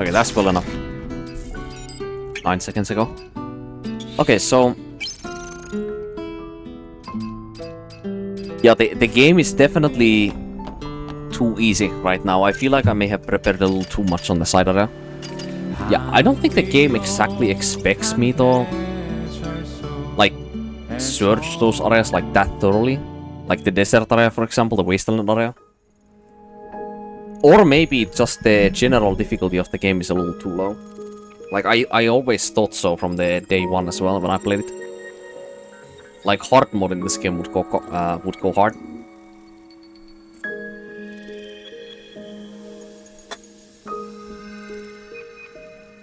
Okay, that's well enough. 9 seconds ago. Okay, so... Yeah, the game is definitely too easy right now. I feel like I may have prepared a little too much on the side area. Yeah, I don't think the game exactly expects me to... like, search those areas like that thoroughly. Like the desert area, for example, the wasteland area. Or maybe just the general difficulty of the game is a little too low. Like, I always thought so from the day one as well when I played it. Like, hard mode in this game would go hard.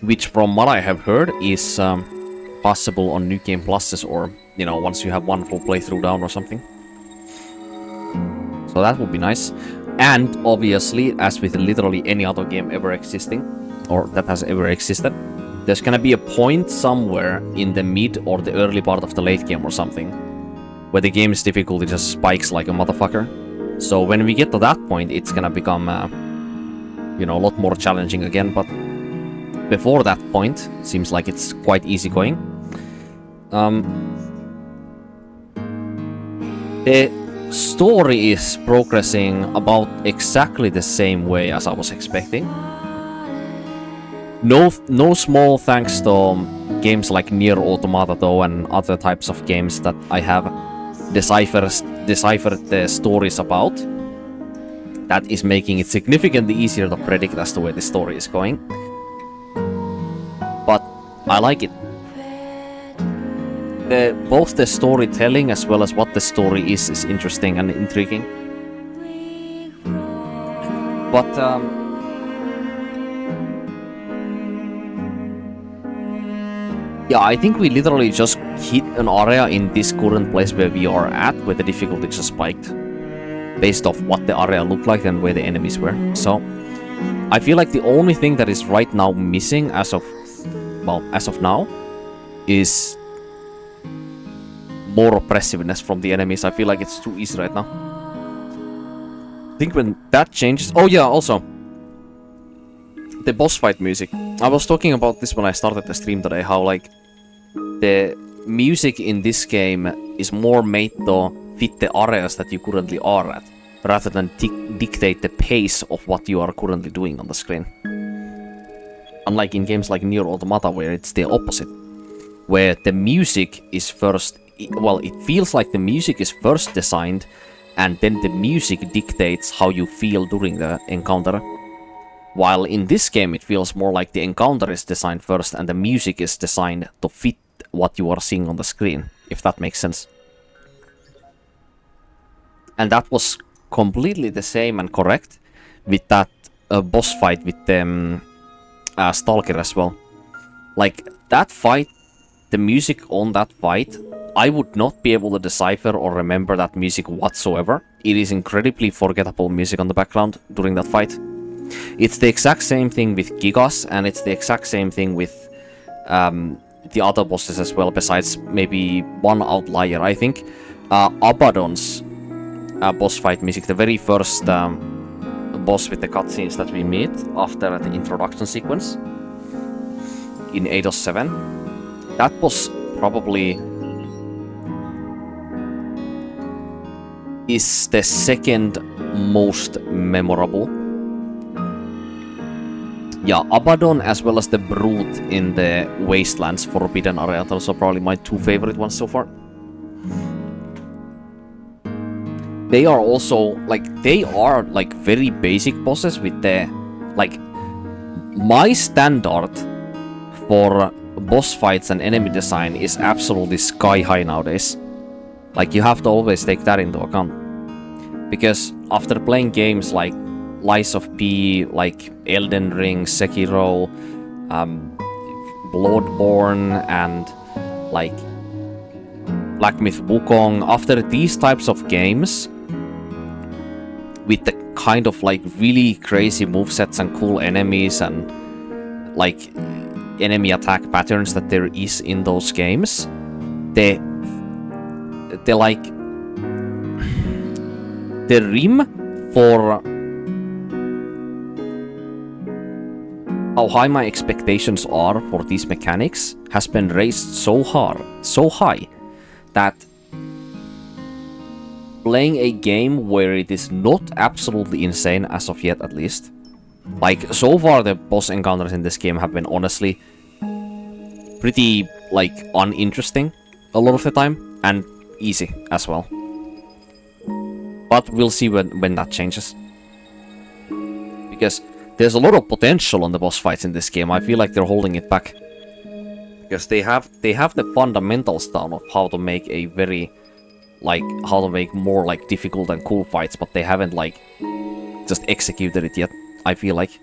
Which, from what I have heard, is possible on New Game Pluses or, you know, once you have one full playthrough down or something. So that would be nice. And, obviously, as with literally any other game ever existing, or that has ever existed, there's gonna be a point somewhere in the mid or the early part of the late game or something, where the game's difficulty just spikes like a motherfucker. So when we get to that point, it's gonna become, you know, a lot more challenging again, but before that point, seems like it's quite easy going. The story is progressing about exactly the same way as I was expecting. No small thanks to games like Nier Automata though and other types of games that I have deciphered the stories about. That is making it significantly easier to predict as to where the story is going. But I like it. Both the storytelling as well as what the story is interesting and intriguing. But yeah, I think we literally just hit an area in this current place where we are at, where the difficulty just spiked, based off what the area looked like and where the enemies were. So I feel like the only thing that is right now missing as of now is more oppressiveness from the enemies. I feel like it's too easy right now. I think when that changes... Oh yeah, also the boss fight music. I was talking about this when I started the stream today, how like the music in this game is more made to fit the areas that you currently are at, rather than dictate the pace of what you are currently doing on the screen. Unlike in games like Nier Automata, where it's the opposite, where the music is first... Well, it feels like the music is first designed, and then the music dictates how you feel during the encounter. While in this game, it feels more like the encounter is designed first, and the music is designed to fit what you are seeing on the screen, if that makes sense. And that was completely the same and correct with that boss fight with the Stalker as well. Like, that fight, the music on that fight, I would not be able to decipher or remember that music whatsoever. It is incredibly forgettable music on the background during that fight. It's the exact same thing with Gigas, and it's the exact same thing with the other bosses as well, besides maybe one outlier, I think. Abaddon's boss fight music, the very first boss with the cutscenes that we meet after the introduction sequence in Eidos 7. That was probably... is the second most memorable. Yeah, Abaddon as well as the Brute in the Wastelands Forbidden area. Those are probably my two favorite ones so far. They are also, like, very basic bosses with the, like, my standard for boss fights and enemy design is absolutely sky high nowadays. Like, you have to always take that into account. Because after playing games like Lies of P, like Elden Ring, Sekiro, Bloodborne, and like Black Myth Wukong, after these types of games, with the kind of like really crazy movesets and cool enemies and like enemy attack patterns that there is in those games, the like the rim for how high my expectations are for these mechanics has been raised so high, that playing a game where it is not absolutely insane, as of yet at least. Like, so far the boss encounters in this game have been honestly pretty, like, uninteresting a lot of the time, and easy as well. But we'll see when that changes. Because there's a lot of potential on the boss fights in this game. I feel like they're holding it back. Because they have the fundamentals down of how to make a very, like, how to make more, like, difficult and cool fights, but they haven't, like, just executed it yet, I feel like.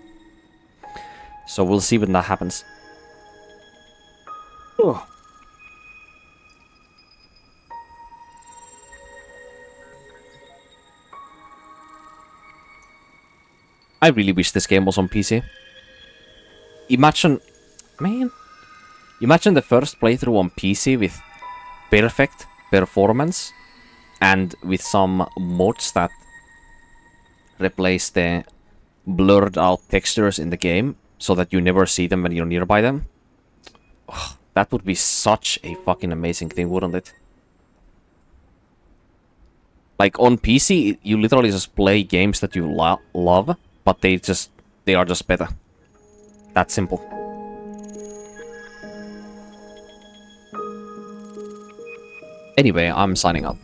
So we'll see when that happens. Ugh. I really wish this game was on PC. Imagine the first playthrough on PC with perfect performance and with some mods that replace the blurred out textures in the game so that you never see them when you're nearby them. Ugh, that would be such a fucking amazing thing, wouldn't it? Like, on PC, you literally just play games that you love, but they are just better. That simple. Anyway, I'm signing out.